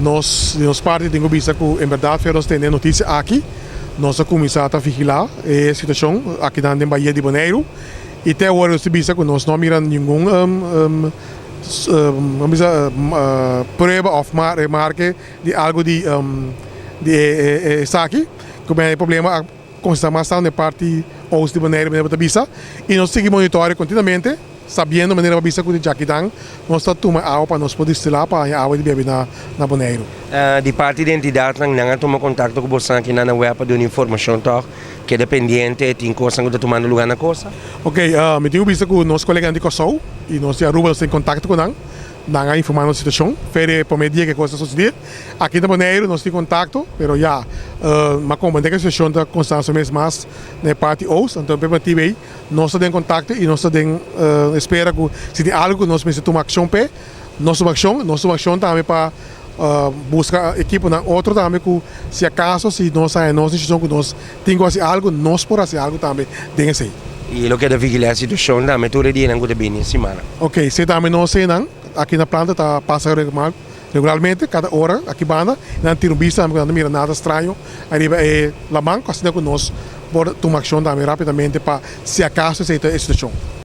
Nós parte tem vista que, em verdade, nós temos notícia aqui. Nós começamos a vigilar a situação aqui na Bahia de Bonaire. E até agora nós vista que nós não miramos nenhuma prova ou marca de algo de aqui. Como é o problema, constamos na parte oeste de Bonaire, e nós seguimos monitorar continuamente, sabendo a maneira que já aqui nós estamos tomando água para nós poder destilar para a água de beber na Bonaire. De parte da entidade, nós tomamos contato com você aqui na web para dar informação que é dependente de coisa que está tomando lugar na coisa. Ok, me tenho visto com nossos colegas de Kosovo e nós temos em contato com eles. Nós informando a situação, por meio de que coisa suceder. Aqui na Bonaire nós temos contato, mas já, mas como a situação está constantemente mais na parte oeste, então permitir aí, nós temos contato e nós temos espera que se tem algo nós precisamos tomar ação para nossa ação também para buscar equipe na outro também que se acaso se nós sair nossa decisão que nós temos que fazer algo, nós podemos fazer algo também tem que E o que é da vigilar a situação também todo dia não bem em semana. Ok, se também não sei não, aqui na planta está passando regularmente cada hora aqui banda, não tiro vista, não mira nada estranho, arriba é la banca, assim que nós podemos tomar ação também rapidamente para se acaso essa situação.